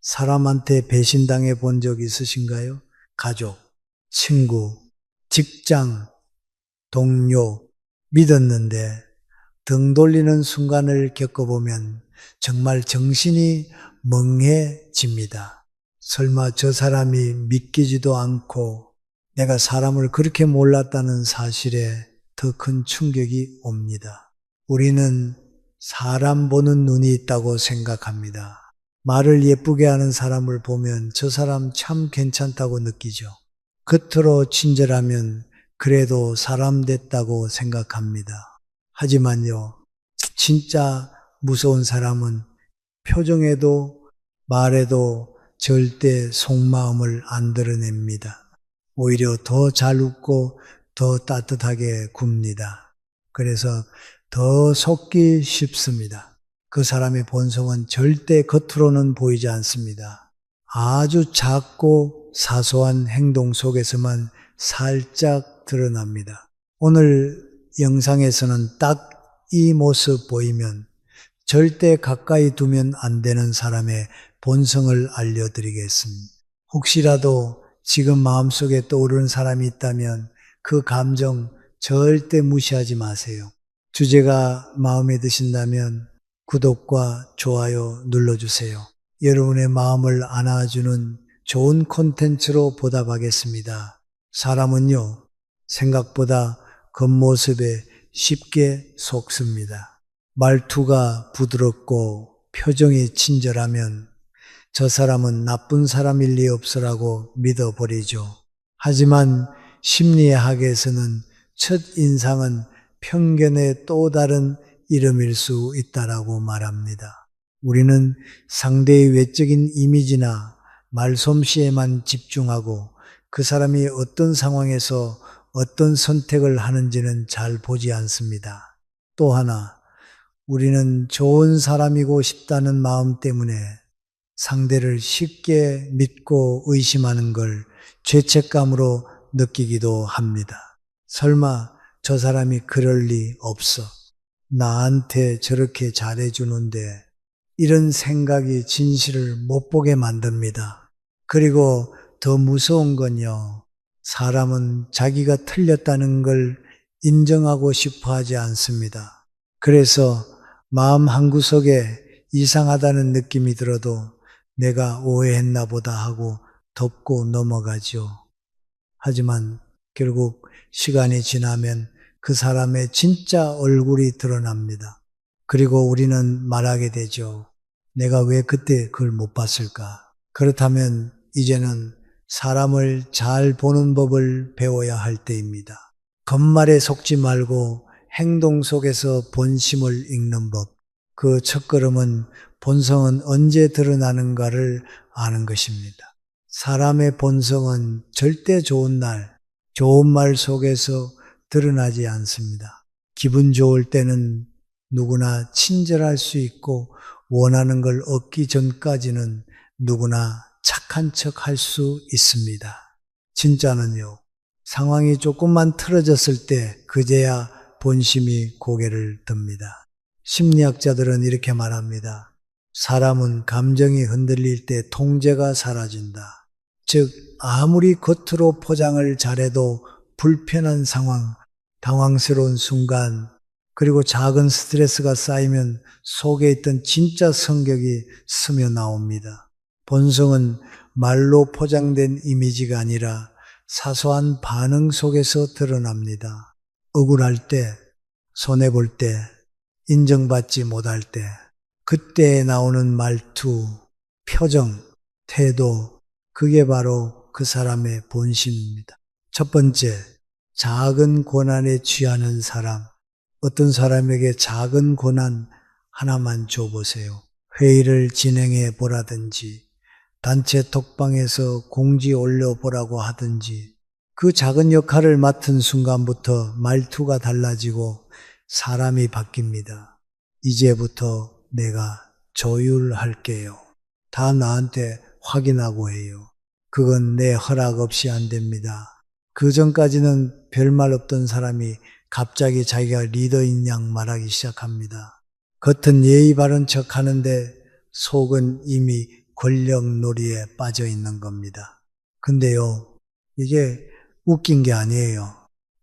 사람한테 배신당해 본 적 있으신가요? 가족, 친구, 직장, 동료, 믿었는데 등 돌리는 순간을 겪어보면 정말 정신이 멍해집니다. 설마 저 사람이 믿기지도 않고 내가 사람을 그렇게 몰랐다는 사실에 더 큰 충격이 옵니다. 우리는 사람 보는 눈이 있다고 생각합니다. 말을 예쁘게 하는 사람을 보면 저 사람 참 괜찮다고 느끼죠. 겉으로 친절하면 그래도 사람 됐다고 생각합니다. 하지만요, 진짜 무서운 사람은 표정에도 말에도 절대 속마음을 안 드러냅니다. 오히려 더 잘 웃고 더 따뜻하게 굽니다. 그래서 더 속기 쉽습니다. 그 사람의 본성은 절대 겉으로는 보이지 않습니다. 아주 작고 사소한 행동 속에서만 살짝 드러납니다. 오늘 영상에서는 딱 이 모습 보이면 절대 가까이 두면 안 되는 사람의 본성을 알려드리겠습니다. 혹시라도 지금 마음속에 떠오르는 사람이 있다면 그 감정 절대 무시하지 마세요. 주제가 마음에 드신다면 구독과 좋아요 눌러주세요. 여러분의 마음을 안아주는 좋은 콘텐츠로 보답하겠습니다. 사람은요, 생각보다 겉모습에 쉽게 속습니다. 말투가 부드럽고 표정이 친절하면 저 사람은 나쁜 사람일 리 없으라고 믿어버리죠. 하지만 심리학에서는 첫 인상은 편견의 또 다른 이름일 수 있다라고 말합니다. 우리는 상대의 외적인 이미지나 말솜씨에만 집중하고 그 사람이 어떤 상황에서 어떤 선택을 하는지는 잘 보지 않습니다. 또 하나, 우리는 좋은 사람이고 싶다는 마음 때문에 상대를 쉽게 믿고 의심하는 걸 죄책감으로 느끼기도 합니다. 설마 저 사람이 그럴 리 없어. 나한테 저렇게 잘해주는데 이런 생각이 진실을 못 보게 만듭니다. 그리고 더 무서운 건요. 사람은 자기가 틀렸다는 걸 인정하고 싶어 하지 않습니다. 그래서 마음 한구석에 이상하다는 느낌이 들어도 내가 오해했나 보다 하고 덮고 넘어가죠. 하지만 결국 시간이 지나면 그 사람의 진짜 얼굴이 드러납니다. 그리고 우리는 말하게 되죠. 내가 왜 그때 그걸 못 봤을까? 그렇다면 이제는 사람을 잘 보는 법을 배워야 할 때입니다. 겉말에 속지 말고 행동 속에서 본심을 읽는 법. 그 첫걸음은 본성은 언제 드러나는가를 아는 것입니다. 사람의 본성은 절대 좋은 날, 좋은 말 속에서 드러나지 않습니다. 기분 좋을 때는 누구나 친절할 수 있고 원하는 걸 얻기 전까지는 누구나 착한 척 할 수 있습니다. 진짜는요, 상황이 조금만 틀어졌을 때 그제야 본심이 고개를 듭니다. 심리학자들은 이렇게 말합니다. 사람은 감정이 흔들릴 때 통제가 사라진다. 즉, 아무리 겉으로 포장을 잘해도 불편한 상황, 당황스러운 순간, 그리고 작은 스트레스가 쌓이면 속에 있던 진짜 성격이 스며 나옵니다. 본성은 말로 포장된 이미지가 아니라 사소한 반응 속에서 드러납니다. 억울할 때, 손해볼 때, 인정받지 못할 때, 그때 나오는 말투, 표정, 태도, 그게 바로 그 사람의 본심입니다. 첫 번째, 작은 고난에 취하는 사람. 어떤 사람에게 작은 고난 하나만 줘보세요. 회의를 진행해 보라든지, 단체 톡방에서 공지 올려보라고 하든지, 그 작은 역할을 맡은 순간부터 말투가 달라지고 사람이 바뀝니다. 이제부터 내가 조율할게요. 다 나한테 확인하고 해요. 그건 내 허락 없이 안 됩니다. 그 전까지는 별말 없던 사람이 갑자기 자기가 리더인 양 말하기 시작합니다. 겉은 예의 바른 척 하는데 속은 이미 권력놀이에 빠져 있는 겁니다. 근데요, 이게 웃긴 게 아니에요.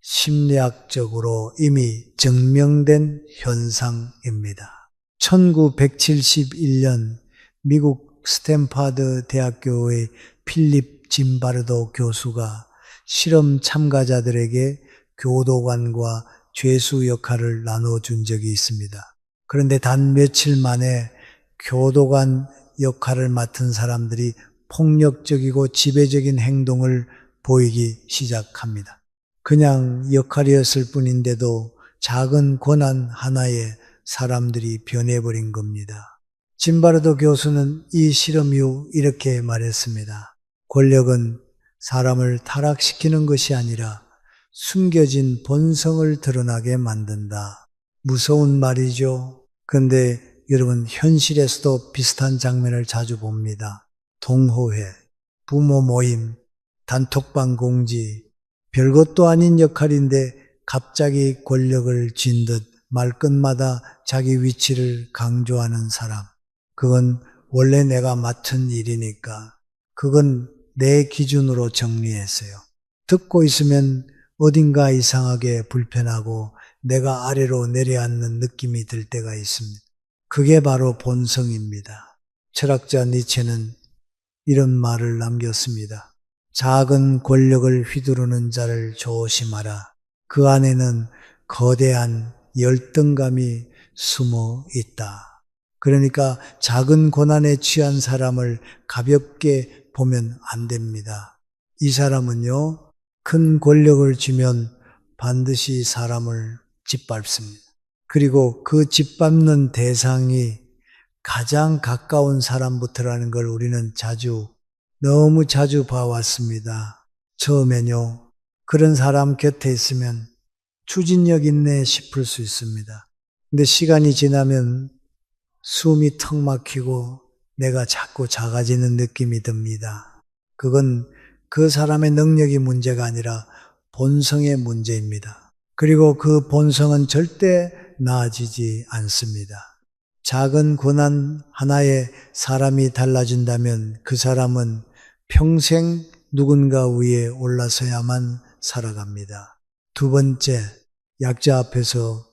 심리학적으로 이미 증명된 현상입니다. 1971년 미국 스탠퍼드 대학교의 필립 짐바르도 교수가 실험 참가자들에게 교도관과 죄수 역할을 나눠준 적이 있습니다. 그런데 단 며칠 만에 교도관 역할을 맡은 사람들이 폭력적이고 지배적인 행동을 보이기 시작합니다. 그냥 역할이었을 뿐인데도 작은 권한 하나에 사람들이 변해버린 겁니다. 짐바르도 교수는 이 실험 이후 이렇게 말했습니다. 권력은 사람을 타락시키는 것이 아니라 숨겨진 본성을 드러나게 만든다. 무서운 말이죠. 근데 여러분 현실에서도 비슷한 장면을 자주 봅니다. 동호회, 부모 모임, 단톡방 공지, 별것도 아닌 역할인데 갑자기 권력을 쥔 듯 말끝마다 자기 위치를 강조하는 사람. 그건 원래 내가 맡은 일이니까 그건 내 기준으로 정리했어요. 듣고 있으면 어딘가 이상하게 불편하고 내가 아래로 내려앉는 느낌이 들 때가 있습니다. 그게 바로 본성입니다. 철학자 니체는 이런 말을 남겼습니다. 작은 권력을 휘두르는 자를 조심하라. 그 안에는 거대한 열등감이 숨어 있다. 그러니까 작은 고난에 취한 사람을 가볍게 보면 안 됩니다. 이 사람은요, 큰 권력을 쥐면 반드시 사람을 짓밟습니다. 그리고 그 짓밟는 대상이 가장 가까운 사람부터라는 걸 우리는 너무 자주 봐왔습니다. 처음엔요, 그런 사람 곁에 있으면 추진력 있네 싶을 수 있습니다. 근데 시간이 지나면 숨이 턱 막히고 내가 자꾸 작아지는 느낌이 듭니다. 그건 그 사람의 능력이 문제가 아니라 본성의 문제입니다. 그리고 그 본성은 절대 나아지지 않습니다. 작은 고난 하나에 사람이 달라진다면 그 사람은 평생 누군가 위에 올라서야만 살아갑니다. 두 번째, 약자 앞에서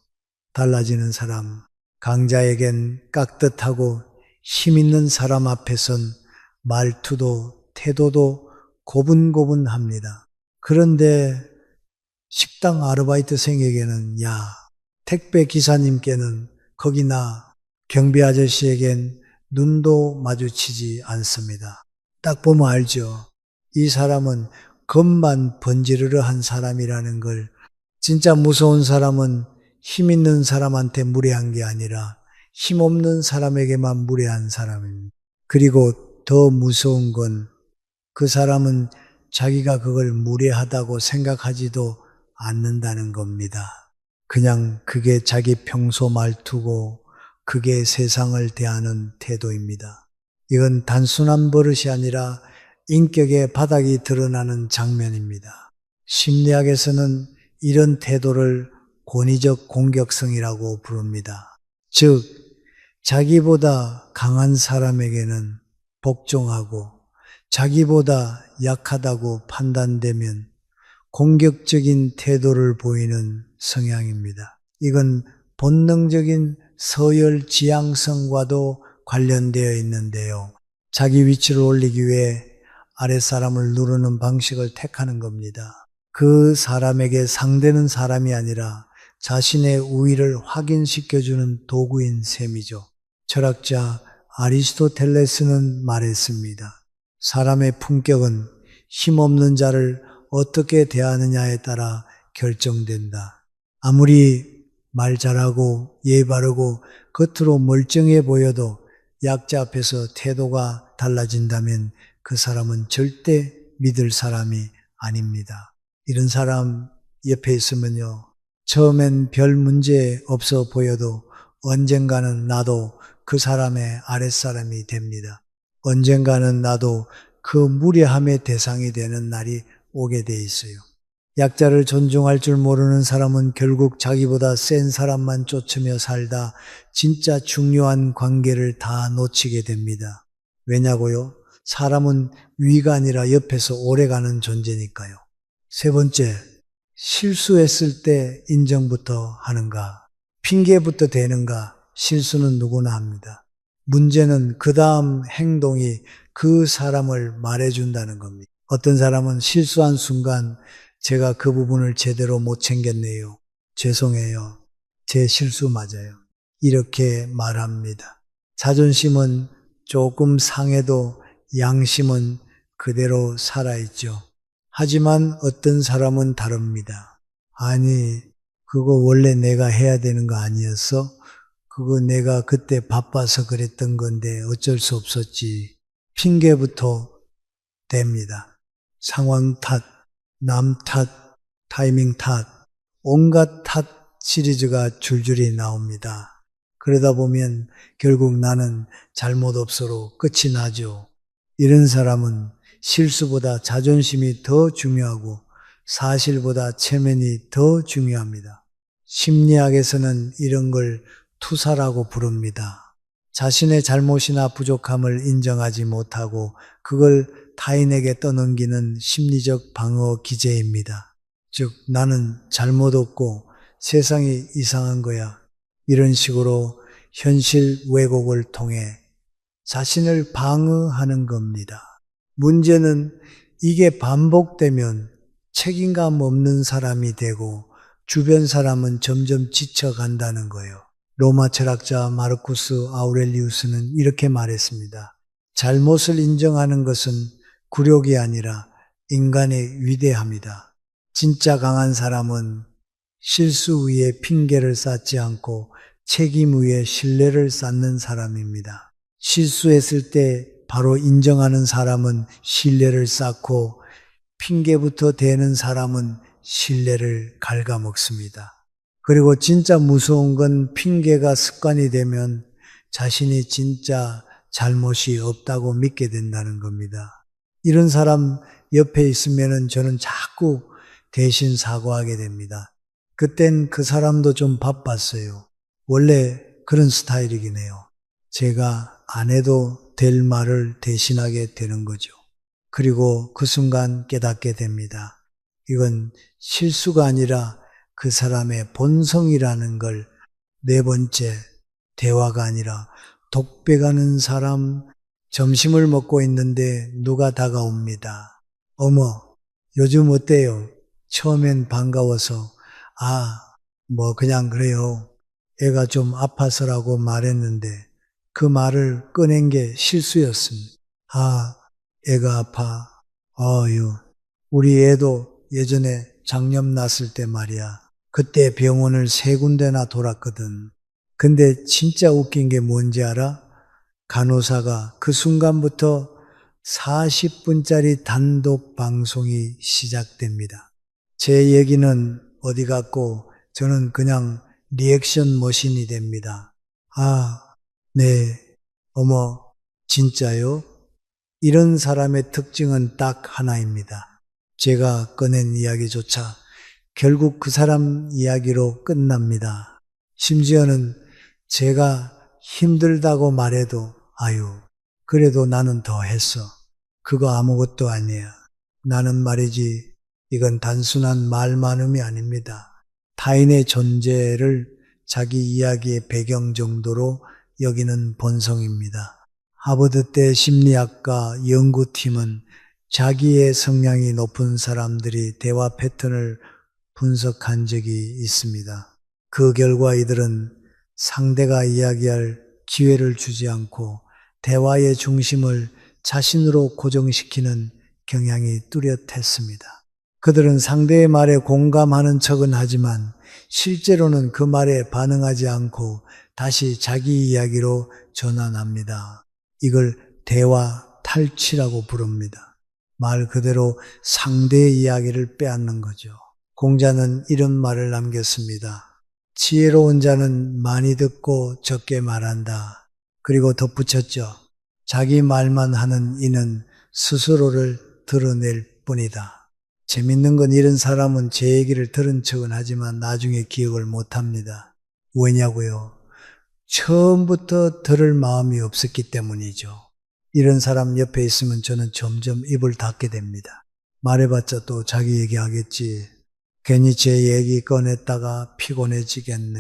달라지는 사람. 강자에겐 깍듯하고 힘 있는 사람 앞에선 말투도 태도도 고분고분합니다. 그런데 식당 아르바이트생에게는 택배 기사님께는 거기나 경비 아저씨에겐 눈도 마주치지 않습니다. 딱 보면 알죠. 이 사람은 겁만 번지르르 한 사람이라는 걸. 진짜 무서운 사람은 힘 있는 사람한테 무례한 게 아니라 힘 없는 사람에게만 무례한 사람입니다. 그리고 더 무서운 건 그 사람은 자기가 그걸 무례하다고 생각하지도 않는다는 겁니다. 그냥 그게 자기 평소 말투고 그게 세상을 대하는 태도입니다. 이건 단순한 버릇이 아니라 인격의 바닥이 드러나는 장면입니다. 심리학에서는 이런 태도를 권위적 공격성이라고 부릅니다. 즉, 자기보다 강한 사람에게는 복종하고 자기보다 약하다고 판단되면 공격적인 태도를 보이는 성향입니다. 이건 본능적인 서열 지향성과도 관련되어 있는데요. 자기 위치를 올리기 위해 아랫사람을 누르는 방식을 택하는 겁니다. 그 사람에게 상대는 사람이 아니라 자신의 우위를 확인시켜주는 도구인 셈이죠. 철학자 아리스토텔레스는 말했습니다. 사람의 품격은 힘없는 자를 어떻게 대하느냐에 따라 결정된다. 아무리 말 잘하고 예 바르고 겉으로 멀쩡해 보여도 약자 앞에서 태도가 달라진다면 그 사람은 절대 믿을 사람이 아닙니다. 이런 사람 옆에 있으면요, 처음엔 별 문제 없어 보여도 언젠가는 나도 그 사람의 아랫사람이 됩니다. 언젠가는 나도 그 무례함의 대상이 되는 날이 오게 돼 있어요. 약자를 존중할 줄 모르는 사람은 결국 자기보다 센 사람만 쫓으며 살다 진짜 중요한 관계를 다 놓치게 됩니다. 왜냐고요? 사람은 위가 아니라 옆에서 오래가는 존재니까요. 세 번째, 실수했을 때 인정부터 하는가? 핑계부터 대는가? 실수는 누구나 합니다. 문제는 그 다음 행동이 그 사람을 말해준다는 겁니다. 어떤 사람은 실수한 순간 제가 그 부분을 제대로 못 챙겼네요. 죄송해요. 제 실수 맞아요. 이렇게 말합니다. 자존심은 조금 상해도 양심은 그대로 살아있죠. 하지만 어떤 사람은 다릅니다. 아니, 그거 원래 내가 해야 되는 거 아니었어? 그거 내가 그때 바빠서 그랬던 건데 어쩔 수 없었지. 핑계부터 댑니다. 상황 탓, 남 탓, 타이밍 탓, 온갖 탓 시리즈가 줄줄이 나옵니다. 그러다 보면 결국 나는 잘못 없어로 끝이 나죠. 이런 사람은 실수보다 자존심이 더 중요하고 사실보다 체면이 더 중요합니다. 심리학에서는 이런 걸 투사라고 부릅니다. 자신의 잘못이나 부족함을 인정하지 못하고 그걸 타인에게 떠넘기는 심리적 방어 기제입니다. 즉, 나는 잘못 없고 세상이 이상한 거야. 이런 식으로 현실 왜곡을 통해 자신을 방어하는 겁니다. 문제는 이게 반복되면 책임감 없는 사람이 되고 주변 사람은 점점 지쳐간다는 거예요. 로마 철학자 마르쿠스 아우렐리우스는 이렇게 말했습니다. 잘못을 인정하는 것은 굴욕이 아니라 인간의 위대함이다. 진짜 강한 사람은 실수 위에 핑계를 쌓지 않고 책임 위에 신뢰를 쌓는 사람입니다. 실수했을 때 바로 인정하는 사람은 신뢰를 쌓고 핑계부터 대는 사람은 신뢰를 갉아먹습니다. 그리고 진짜 무서운 건 핑계가 습관이 되면 자신이 진짜 잘못이 없다고 믿게 된다는 겁니다. 이런 사람 옆에 있으면 저는 자꾸 대신 사과하게 됩니다. 그땐 그 사람도 좀 바빴어요. 원래 그런 스타일이긴 해요. 제가 안 해도 될 말을 대신하게 되는 거죠. 그리고 그 순간 깨닫게 됩니다. 이건 실수가 아니라 그 사람의 본성이라는 걸 네 번째, 대화가 아니라 독백하는 사람, 점심을 먹고 있는데 누가 다가옵니다. 어머, 요즘 어때요? 처음엔 반가워서 그냥 그래요. 애가 좀 아파서라고 말했는데 그 말을 꺼낸 게 실수였습니다. 애가 아파. 우리 애도 예전에 장염 났을 때 말이야. 그때 병원을 3군데나 돌았거든. 근데 진짜 웃긴 게 뭔지 알아? 간호사가 그 순간부터 40분짜리 단독 방송이 시작됩니다. 제 얘기는 어디 갔고 저는 그냥 리액션 머신이 됩니다. 네, 어머, 진짜요? 이런 사람의 특징은 딱 하나입니다. 제가 꺼낸 이야기조차 결국 그 사람 이야기로 끝납니다. 심지어는 제가 힘들다고 말해도 그래도 나는 더 했어. 그거 아무것도 아니야. 나는 말이지 이건 단순한 말 많음이 아닙니다. 타인의 존재를 자기 이야기의 배경 정도로 여기는 본성입니다. 하버드 대 심리학과 연구팀은 자기의 성향이 높은 사람들이 대화 패턴을 분석한 적이 있습니다. 그 결과 이들은 상대가 이야기할 기회를 주지 않고 대화의 중심을 자신으로 고정시키는 경향이 뚜렷했습니다. 그들은 상대의 말에 공감하는 척은 하지만 실제로는 그 말에 반응하지 않고 다시 자기 이야기로 전환합니다. 이걸 대화 탈취라고 부릅니다. 말 그대로 상대의 이야기를 빼앗는 거죠. 공자는 이런 말을 남겼습니다. 지혜로운 자는 많이 듣고 적게 말한다. 그리고 덧붙였죠. 자기 말만 하는 이는 스스로를 드러낼 뿐이다. 재밌는 건 이런 사람은 제 얘기를 들은 척은 하지만 나중에 기억을 못합니다. 왜냐고요? 처음부터 들을 마음이 없었기 때문이죠. 이런 사람 옆에 있으면 저는 점점 입을 닫게 됩니다. 말해봤자 또 자기 얘기하겠지. 괜히 제 얘기 꺼냈다가 피곤해지겠네.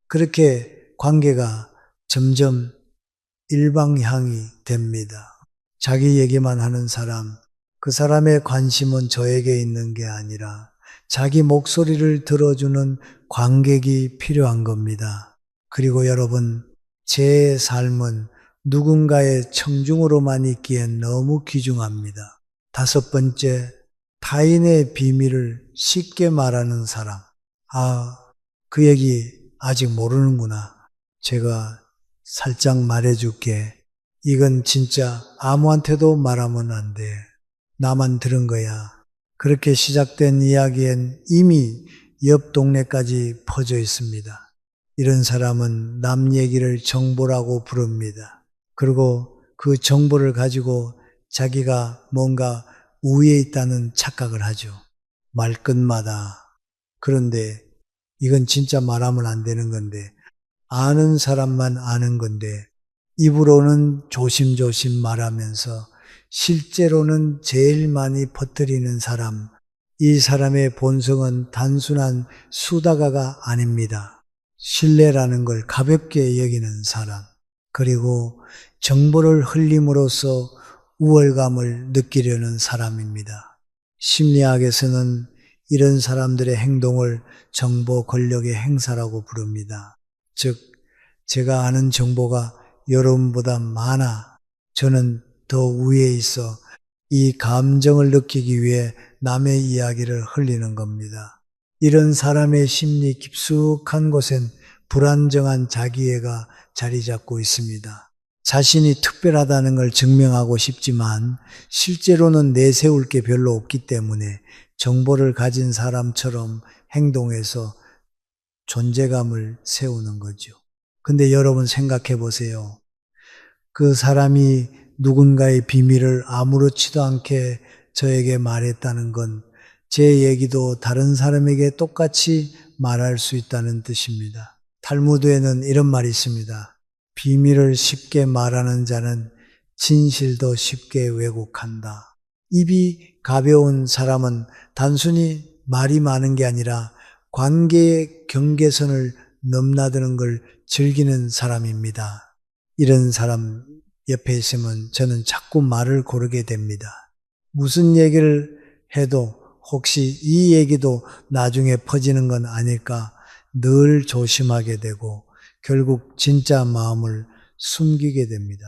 그렇게 관계가 점점 일방향이 됩니다. 자기 얘기만 하는 사람, 그 사람의 관심은 저에게 있는 게 아니라 자기 목소리를 들어주는 관객이 필요한 겁니다. 그리고 여러분, 제 삶은 누군가의 청중으로만 있기엔 너무 귀중합니다. 다섯 번째, 타인의 비밀을 쉽게 말하는 사람. 그 얘기 아직 모르는구나. 제가 살짝 말해줄게. 이건 진짜 아무한테도 말하면 안 돼. 나만 들은 거야. 그렇게 시작된 이야기엔 이미 옆 동네까지 퍼져 있습니다. 이런 사람은 남 얘기를 정보라고 부릅니다. 그리고 그 정보를 가지고 자기가 뭔가 우위에 있다는 착각을 하죠. 말끝마다. 그런데 이건 진짜 말하면 안 되는 건데, 아는 사람만 아는 건데, 입으로는 조심조심 말하면서 실제로는 제일 많이 퍼뜨리는 사람, 이 사람의 본성은 단순한 수다가가 아닙니다. 신뢰라는 걸 가볍게 여기는 사람, 그리고 정보를 흘림으로써 우월감을 느끼려는 사람입니다. 심리학에서는 이런 사람들의 행동을 정보 권력의 행사라고 부릅니다. 즉, 제가 아는 정보가 여러분보다 많아. 저는 더 위에 있어 이 감정을 느끼기 위해 남의 이야기를 흘리는 겁니다. 이런 사람의 심리 깊숙한 곳엔 불안정한 자기애가 자리 잡고 있습니다. 자신이 특별하다는 걸 증명하고 싶지만 실제로는 내세울 게 별로 없기 때문에 정보를 가진 사람처럼 행동해서 존재감을 세우는 거죠. 근데 여러분 생각해 보세요. 그 사람이 누군가의 비밀을 아무렇지도 않게 저에게 말했다는 건 제 얘기도 다른 사람에게 똑같이 말할 수 있다는 뜻입니다. 탈무드에는 이런 말이 있습니다. 비밀을 쉽게 말하는 자는 진실도 쉽게 왜곡한다. 입이 가벼운 사람은 단순히 말이 많은 게 아니라 관계의 경계선을 넘나드는 걸 즐기는 사람입니다. 이런 사람 옆에 있으면 저는 자꾸 말을 고르게 됩니다. 무슨 얘기를 해도 혹시 이 얘기도 나중에 퍼지는 건 아닐까 늘 조심하게 되고 결국 진짜 마음을 숨기게 됩니다.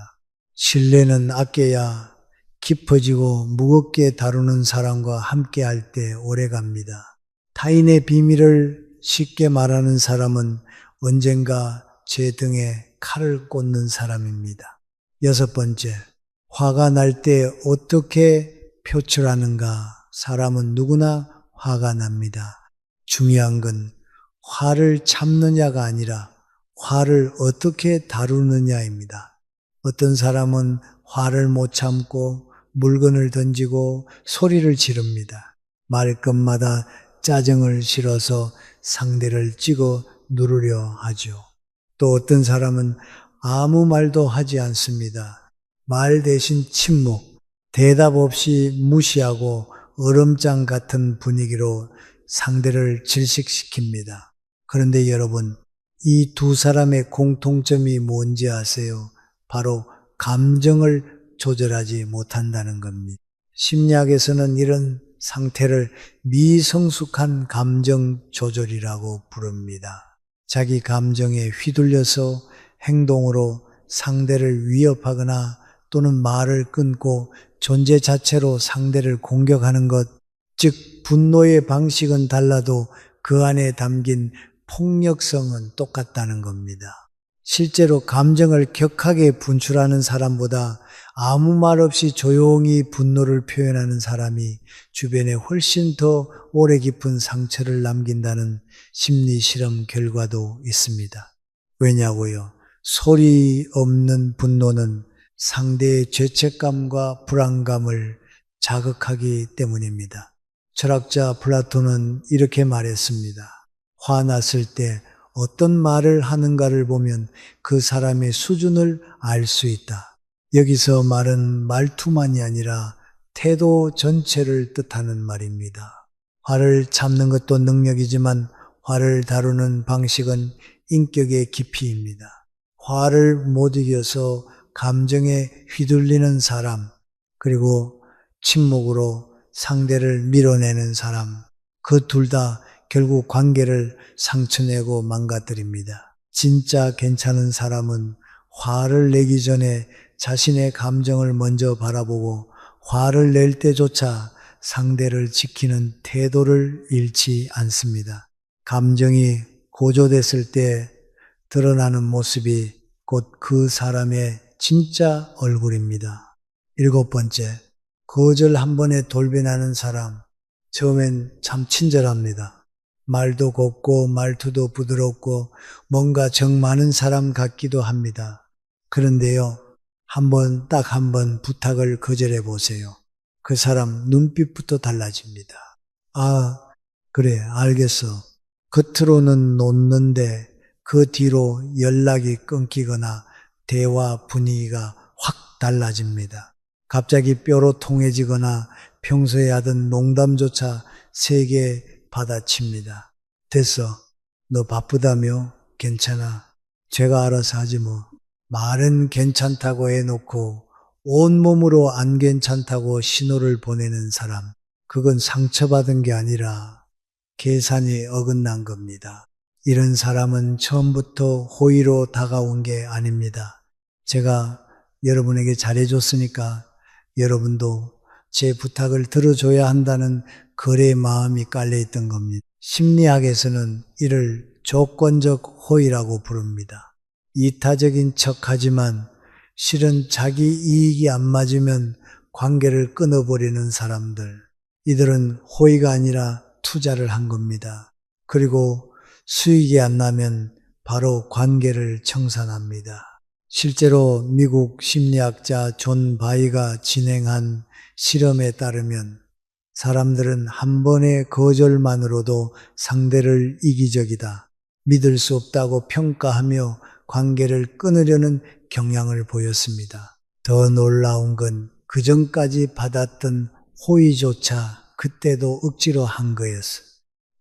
신뢰는 아껴야 깊어지고 무겁게 다루는 사람과 함께 할 때 오래갑니다. 타인의 비밀을 쉽게 말하는 사람은 언젠가 제 등에 칼을 꽂는 사람입니다. 여섯 번째, 화가 날 때 어떻게 표출하는가? 사람은 누구나 화가 납니다. 중요한 건 화를 참느냐가 아니라 화를 어떻게 다루느냐입니다. 어떤 사람은 화를 못 참고 물건을 던지고 소리를 지릅니다. 말끝마다 짜증을 실어서 상대를 찍어 누르려 하죠. 또 어떤 사람은 아무 말도 하지 않습니다. 말 대신 침묵, 대답 없이 무시하고 얼음장 같은 분위기로 상대를 질식시킵니다. 그런데 여러분, 이 두 사람의 공통점이 뭔지 아세요? 바로 감정을 조절하지 못한다는 겁니다. 심리학에서는 이런 상태를 미성숙한 감정 조절이라고 부릅니다. 자기 감정에 휘둘려서 행동으로 상대를 위협하거나 또는 말을 끊고 존재 자체로 상대를 공격하는 것, 즉 분노의 방식은 달라도 그 안에 담긴 폭력성은 똑같다는 겁니다. 실제로 감정을 격하게 분출하는 사람보다 아무 말 없이 조용히 분노를 표현하는 사람이 주변에 훨씬 더 오래 깊은 상처를 남긴다는 심리 실험 결과도 있습니다. 왜냐고요? 소리 없는 분노는 상대의 죄책감과 불안감을 자극하기 때문입니다. 철학자 플라톤은 이렇게 말했습니다. 화났을 때 어떤 말을 하는가를 보면 그 사람의 수준을 알 수 있다. 여기서 말은 말투만이 아니라 태도 전체를 뜻하는 말입니다. 화를 참는 것도 능력이지만 화를 다루는 방식은 인격의 깊이입니다. 화를 못 이겨서 감정에 휘둘리는 사람, 그리고 침묵으로 상대를 밀어내는 사람, 그 둘 다 결국 관계를 상처내고 망가뜨립니다. 진짜 괜찮은 사람은 화를 내기 전에 자신의 감정을 먼저 바라보고 화를 낼 때조차 상대를 지키는 태도를 잃지 않습니다. 감정이 고조됐을 때 드러나는 모습이 곧 그 사람의 진짜 얼굴입니다. 7번째, 거절 한 번에 돌변하는 사람. 처음엔 참 친절합니다. 말도 곱고 말투도 부드럽고 뭔가 정 많은 사람 같기도 합니다. 그런데요, 딱 한 번 부탁을 거절해 보세요. 그 사람 눈빛부터 달라집니다. 아, 그래, 알겠어. 겉으로는 놓는데 그 뒤로 연락이 끊기거나 대화 분위기가 확 달라집니다. 갑자기 뼈로 통해지거나 평소에 하던 농담조차 세게 받아칩니다. 됐어. 너 바쁘다며? 괜찮아. 제가 알아서 하지 뭐. 말은 괜찮다고 해놓고 온몸으로 안 괜찮다고 신호를 보내는 사람. 그건 상처받은 게 아니라 계산이 어긋난 겁니다. 이런 사람은 처음부터 호의로 다가온 게 아닙니다. 제가 여러분에게 잘해줬으니까 여러분도 제 부탁을 들어줘야 한다는 거래의 마음이 깔려있던 겁니다. 심리학에서는 이를 조건적 호의라고 부릅니다. 이타적인 척하지만 실은 자기 이익이 안 맞으면 관계를 끊어버리는 사람들. 이들은 호의가 아니라 투자를 한 겁니다. 그리고 수익이 안 나면 바로 관계를 청산합니다. 실제로 미국 심리학자 존 바이가 진행한 실험에 따르면 사람들은 한 번의 거절만으로도 상대를 이기적이다, 믿을 수 없다고 평가하며 관계를 끊으려는 경향을 보였습니다. 더 놀라운 건 그전까지 받았던 호의조차 그때도 억지로 한 거였어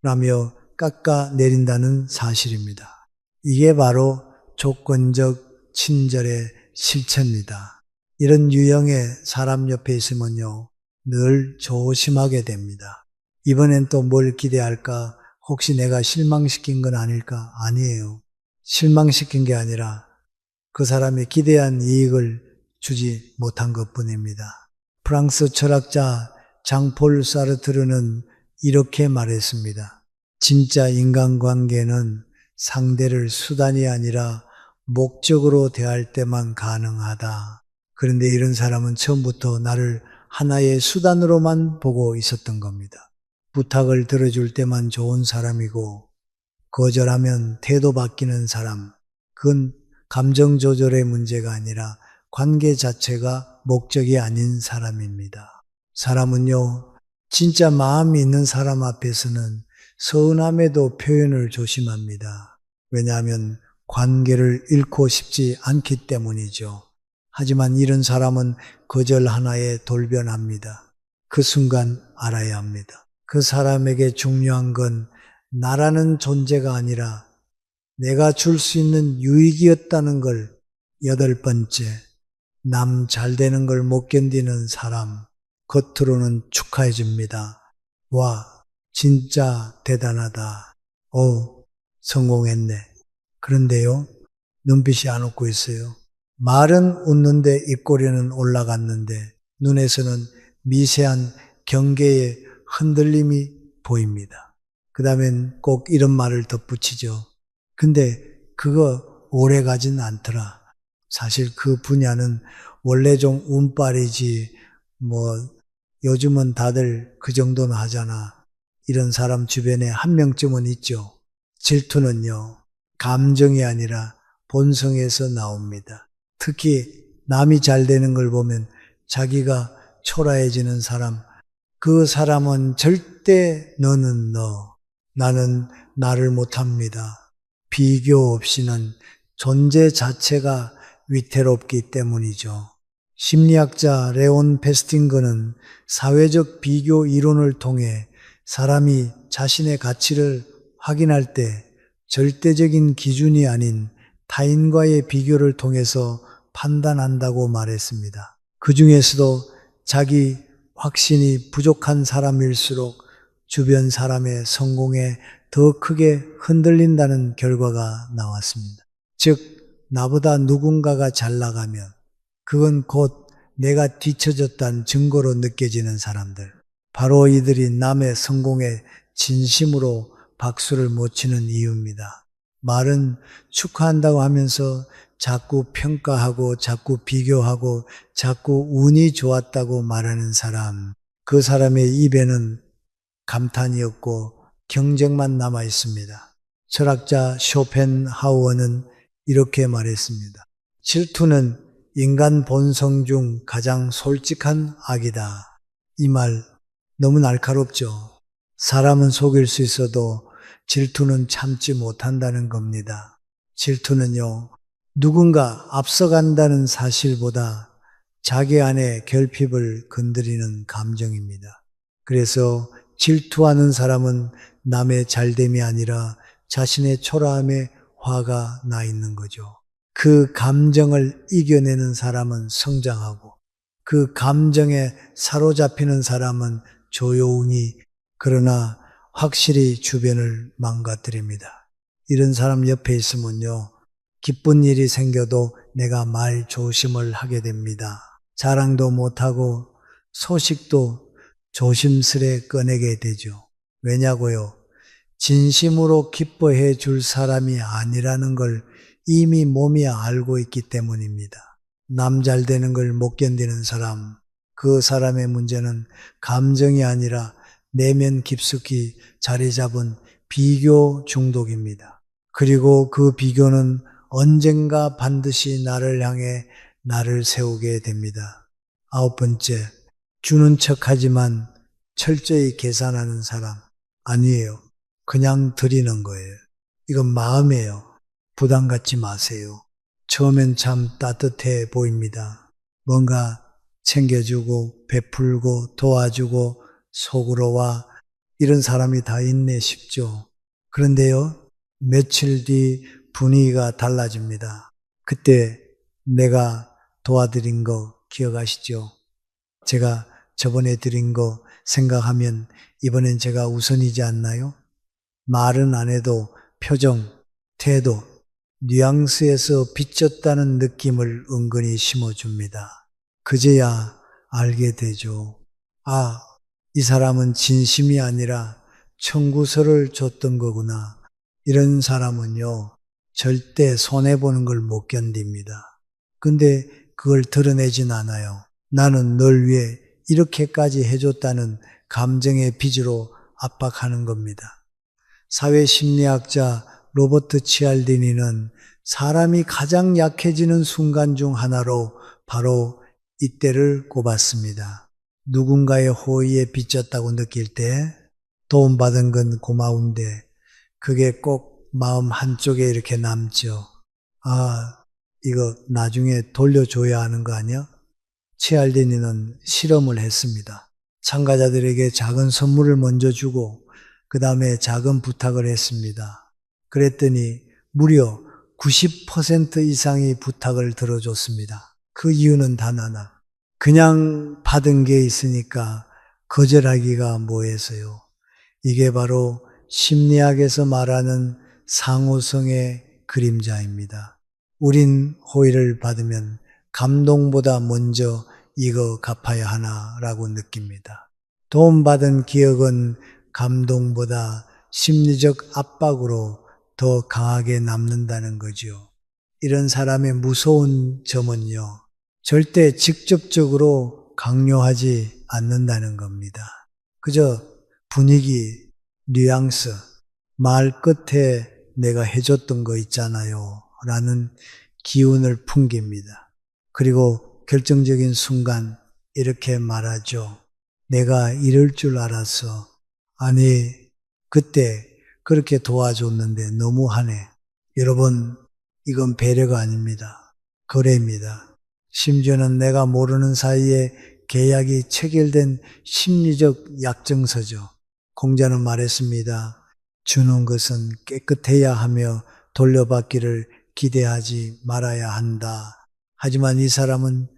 라며 깎아내린다는 사실입니다. 이게 바로 조건적 친절의 실체입니다. 이런 유형의 사람 옆에 있으면요, 늘 조심하게 됩니다. 이번엔 또 뭘 기대할까? 혹시 내가 실망시킨 건 아닐까? 아니에요. 실망시킨 게 아니라 그 사람이 기대한 이익을 주지 못한 것뿐입니다. 프랑스 철학자 장폴 사르트르는 이렇게 말했습니다. 진짜 인간관계는 상대를 수단이 아니라 목적으로 대할 때만 가능하다. 그런데 이런 사람은 처음부터 나를 하나의 수단으로만 보고 있었던 겁니다. 부탁을 들어줄 때만 좋은 사람이고 거절하면 태도 바뀌는 사람. 그건 감정 조절의 문제가 아니라 관계 자체가 목적이 아닌 사람입니다. 사람은요, 진짜 마음이 있는 사람 앞에서는 서운함에도 표현을 조심합니다. 왜냐하면 관계를 잃고 싶지 않기 때문이죠. 하지만 이런 사람은 거절 하나에 돌변합니다. 그 순간 알아야 합니다. 그 사람에게 중요한 건 나라는 존재가 아니라 내가 줄 수 있는 유익이었다는 걸. 8번째, 남 잘 되는 걸 못 견디는 사람. 겉으로는 축하해 줍니다. 와, 진짜 대단하다. 오, 성공했네. 그런데요, 눈빛이 안 웃고 있어요. 말은 웃는데 입꼬리는 올라갔는데 눈에서는 미세한 경계의 흔들림이 보입니다. 그 다음엔 꼭 이런 말을 덧붙이죠. 근데 그거 오래 가진 않더라. 사실 그 분야는 원래 좀 운빨이지 요즘은 다들 그 정도는 하잖아. 이런 사람 주변에 한 명쯤은 있죠. 질투는요, 감정이 아니라 본성에서 나옵니다. 특히 남이 잘 되는 걸 보면 자기가 초라해지는 사람, 그 사람은 절대 너는 너, 나는 나를 못합니다. 비교 없이는 존재 자체가 위태롭기 때문이죠. 심리학자 레온 페스팅거는 사회적 비교 이론을 통해 사람이 자신의 가치를 확인할 때 절대적인 기준이 아닌 타인과의 비교를 통해서 판단한다고 말했습니다. 그 중에서도 자기 확신이 부족한 사람일수록 주변 사람의 성공에 더 크게 흔들린다는 결과가 나왔습니다. 즉, 나보다 누군가가 잘 나가면 그건 곧 내가 뒤처졌다는 증거로 느껴지는 사람들. 바로 이들이 남의 성공에 진심으로 박수를 못 치는 이유입니다. 말은 축하한다고 하면서 자꾸 평가하고 자꾸 비교하고 자꾸 운이 좋았다고 말하는 사람. 그 사람의 입에는 감탄이 없고 경쟁만 남아 있습니다. 철학자 쇼펜하우어는 이렇게 말했습니다. 질투는 인간 본성 중 가장 솔직한 악이다. 이 말 너무 날카롭죠. 사람은 속일 수 있어도 질투는 참지 못한다는 겁니다. 질투는요, 누군가 앞서간다는 사실보다 자기 안의 결핍을 건드리는 감정입니다. 그래서 질투하는 사람은 남의 잘됨이 아니라 자신의 초라함에 화가 나 있는 거죠. 그 감정을 이겨내는 사람은 성장하고 그 감정에 사로잡히는 사람은 조용히 그러나 확실히 주변을 망가뜨립니다. 이런 사람 옆에 있으면요, 기쁜 일이 생겨도 내가 말 조심을 하게 됩니다. 자랑도 못하고 소식도 조심스레 꺼내게 되죠. 왜냐고요? 진심으로 기뻐해 줄 사람이 아니라는 걸 이미 몸이 알고 있기 때문입니다. 남 잘 되는 걸 못 견디는 사람, 그 사람의 문제는 감정이 아니라 내면 깊숙이 자리 잡은 비교 중독입니다. 그리고 그 비교는 언젠가 반드시 나를 향해 나를 세우게 됩니다. 9번째, 주는 척하지만 철저히 계산하는 사람. 아니에요. 그냥 드리는 거예요. 이건 마음이에요. 부담 갖지 마세요. 처음엔 참 따뜻해 보입니다. 뭔가 챙겨주고 베풀고 도와주고 속으로와 이런 사람이 다 있네 싶죠. 그런데요, 며칠 뒤 분위기가 달라집니다. 그때 내가 도와드린 거 기억하시죠? 제가 저번에 드린 거 생각하면 이번엔 제가 우선이지 않나요? 말은 안 해도 표정, 태도, 뉘앙스에서 비쳤다는 느낌을 은근히 심어줍니다. 그제야 알게 되죠. 아, 이 사람은 진심이 아니라 청구서를 줬던 거구나. 이런 사람은요, 절대 손해보는 걸 못 견딥니다. 근데 그걸 드러내진 않아요. 나는 널 위해 이렇게까지 해줬다는 감정의 빚으로 압박하는 겁니다. 사회심리학자 로버트 치알디니는 사람이 가장 약해지는 순간 중 하나로 바로 이때를 꼽았습니다. 누군가의 호의에 빚졌다고 느낄 때 도움받은 건 고마운데 그게 꼭 마음 한쪽에 이렇게 남죠. 아, 이거 나중에 돌려줘야 하는 거 아니야? 치알디니는 실험을 했습니다. 참가자들에게 작은 선물을 먼저 주고 그 다음에 작은 부탁을 했습니다. 그랬더니 무려 90% 이상이 부탁을 들어줬습니다. 그 이유는 단 하나. 그냥 받은 게 있으니까 거절하기가 뭐해서요. 이게 바로 심리학에서 말하는 상호성의 그림자입니다. 우린 호의를 받으면 감동보다 먼저 이거 갚아야 하나라고 느낍니다. 도움받은 기억은 감동보다 심리적 압박으로 더 강하게 남는다는 거죠. 이런 사람의 무서운 점은요, 절대 직접적으로 강요하지 않는다는 겁니다. 그저 분위기, 뉘앙스, 말 끝에 내가 해줬던 거 있잖아요 라는 기운을 풍깁니다. 그리고 결정적인 순간 이렇게 말하죠. 내가 이럴 줄 알았어. 아니, 그때 그렇게 도와줬는데 너무하네. 여러분, 이건 배려가 아닙니다. 거래입니다. 심지어는 내가 모르는 사이에 계약이 체결된 심리적 약정서죠. 공자는 말했습니다. 주는 것은 깨끗해야 하며 돌려받기를 기대하지 말아야 한다. 하지만 이 사람은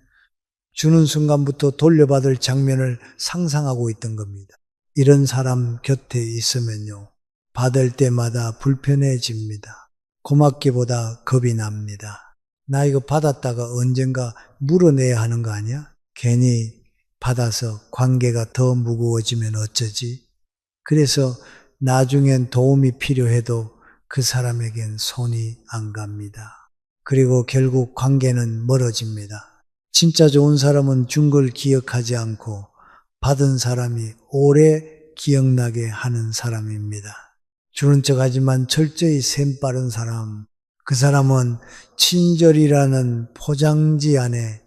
주는 순간부터 돌려받을 장면을 상상하고 있던 겁니다. 이런 사람 곁에 있으면요, 받을 때마다 불편해집니다. 고맙기보다 겁이 납니다. 나 이거 받았다가 언젠가 물어내야 하는 거 아니야? 괜히 받아서 관계가 더 무거워지면 어쩌지? 그래서 나중엔 도움이 필요해도 그 사람에겐 손이 안 갑니다. 그리고 결국 관계는 멀어집니다. 진짜 좋은 사람은 준 걸 기억하지 않고 받은 사람이 오래 기억나게 하는 사람입니다. 주는 척 하지만 철저히 셈 빠른 사람, 그 사람은 친절이라는 포장지 안에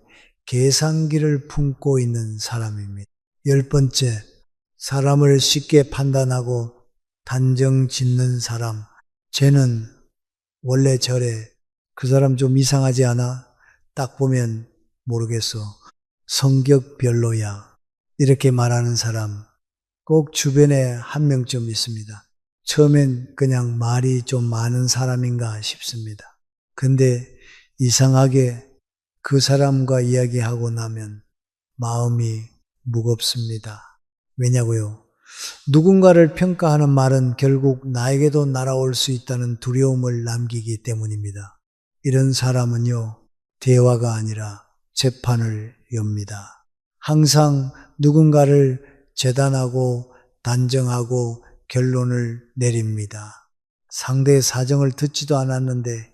계산기를 품고 있는 사람입니다. 10번째, 사람을 쉽게 판단하고 단정 짓는 사람. 쟤는 원래 저래. 그 사람 좀 이상하지 않아? 딱 보면 모르겠어. 성격 별로야. 이렇게 말하는 사람 꼭 주변에 한 명쯤 있습니다. 처음엔 그냥 말이 좀 많은 사람인가 싶습니다. 근데 이상하게 그 사람과 이야기하고 나면 마음이 무겁습니다. 왜냐고요? 누군가를 평가하는 말은 결국 나에게도 날아올 수 있다는 두려움을 남기기 때문입니다. 이런 사람은요, 대화가 아니라 재판을 엽니다. 항상 누군가를 재단하고 단정하고 결론을 내립니다. 상대의 사정을 듣지도 않았는데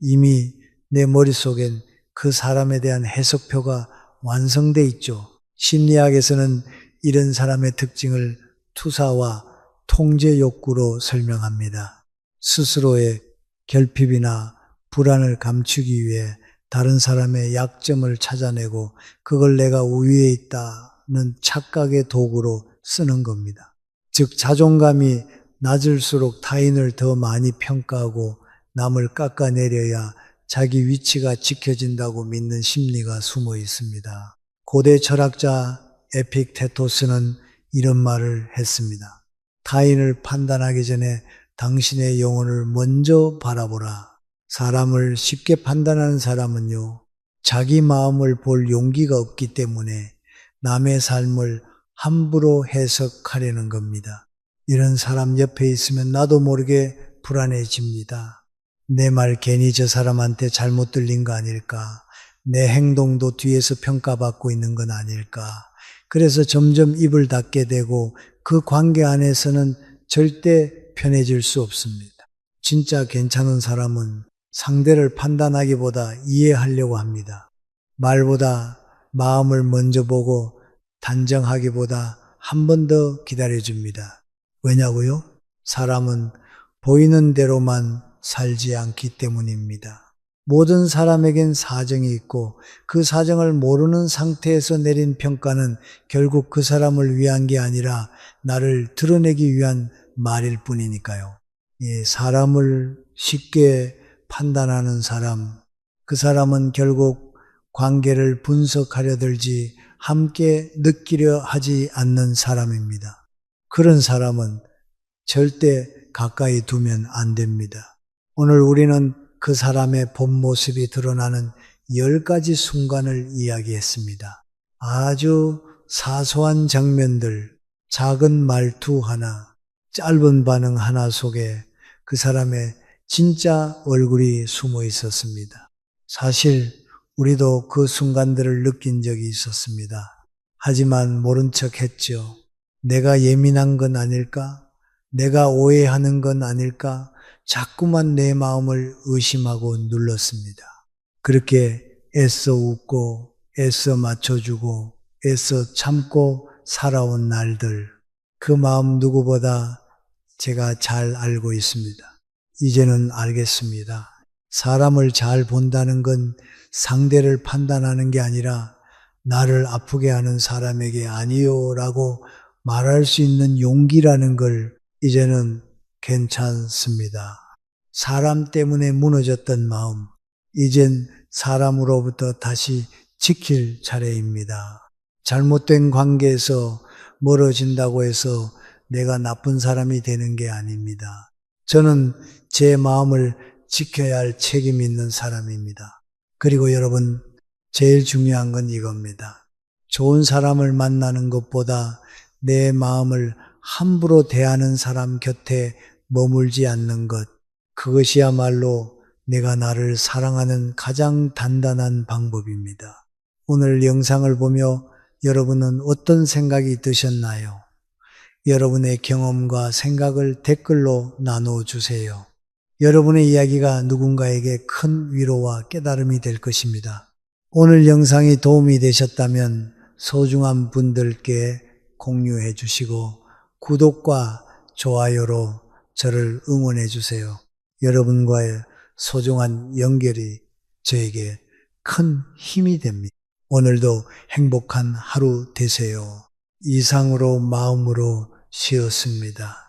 이미 내 머릿속엔 그 사람에 대한 해석표가 완성돼 있죠. 심리학에서는 이런 사람의 특징을 투사와 통제 욕구로 설명합니다. 스스로의 결핍이나 불안을 감추기 위해 다른 사람의 약점을 찾아내고 그걸 내가 우위에 있다는 착각의 도구로 쓰는 겁니다. 즉 자존감이 낮을수록 타인을 더 많이 평가하고 남을 깎아내려야 자기 위치가 지켜진다고 믿는 심리가 숨어 있습니다. 고대 철학자 에픽테토스는 이런 말을 했습니다. 타인을 판단하기 전에 당신의 영혼을 먼저 바라보라. 사람을 쉽게 판단하는 사람은요, 자기 마음을 볼 용기가 없기 때문에 남의 삶을 함부로 해석하려는 겁니다. 이런 사람 옆에 있으면 나도 모르게 불안해집니다. 내 말 괜히 저 사람한테 잘못 들린 거 아닐까? 내 행동도 뒤에서 평가받고 있는 건 아닐까? 그래서 점점 입을 닫게 되고 그 관계 안에서는 절대 편해질 수 없습니다. 진짜 괜찮은 사람은 상대를 판단하기보다 이해하려고 합니다. 말보다 마음을 먼저 보고 단정하기보다 한 번 더 기다려줍니다. 왜냐고요? 사람은 보이는 대로만 살지 않기 때문입니다. 모든 사람에겐 사정이 있고 그 사정을 모르는 상태에서 내린 평가는 결국 그 사람을 위한 게 아니라 나를 드러내기 위한 말일 뿐이니까요. 사람을 쉽게 판단하는 사람, 그 사람은 결국 관계를 분석하려 들지 함께 느끼려 하지 않는 사람입니다. 그런 사람은 절대 가까이 두면 안 됩니다. 오늘 우리는 그 사람의 본 모습이 드러나는 10가지 순간을 이야기했습니다. 아주 사소한 장면들, 작은 말투 하나, 짧은 반응 하나 속에 그 사람의 진짜 얼굴이 숨어 있었습니다. 사실 우리도 그 순간들을 느낀 적이 있었습니다. 하지만 모른 척 했죠. 내가 예민한 건 아닐까? 내가 오해하는 건 아닐까? 자꾸만 내 마음을 의심하고 눌렀습니다. 그렇게 애써 웃고 애써 맞춰주고 애써 참고 살아온 날들, 그 마음 누구보다 제가 잘 알고 있습니다. 이제는 알겠습니다. 사람을 잘 본다는 건 상대를 판단하는 게 아니라 나를 아프게 하는 사람에게 아니요 라고 말할 수 있는 용기라는 걸 이제는 괜찮습니다. 사람 때문에 무너졌던 마음, 이젠 사람으로부터 다시 지킬 차례입니다. 잘못된 관계에서 멀어진다고 해서 내가 나쁜 사람이 되는 게 아닙니다. 저는 제 마음을 지켜야 할 책임 있는 사람입니다. 그리고 여러분, 제일 중요한 건 이겁니다. 좋은 사람을 만나는 것보다 내 마음을 함부로 대하는 사람 곁에 머물지 않는 것, 그것이야말로 내가 나를 사랑하는 가장 단단한 방법입니다. 오늘 영상을 보며 여러분은 어떤 생각이 드셨나요? 여러분의 경험과 생각을 댓글로 나눠주세요. 여러분의 이야기가 누군가에게 큰 위로와 깨달음이 될 것입니다. 오늘 영상이 도움이 되셨다면 소중한 분들께 공유해 주시고 구독과 좋아요로 저를 응원해 주세요. 여러분과의 소중한 연결이 저에게 큰 힘이 됩니다. 오늘도 행복한 하루 되세요. 이상으로 마음으로 쉬었습니다.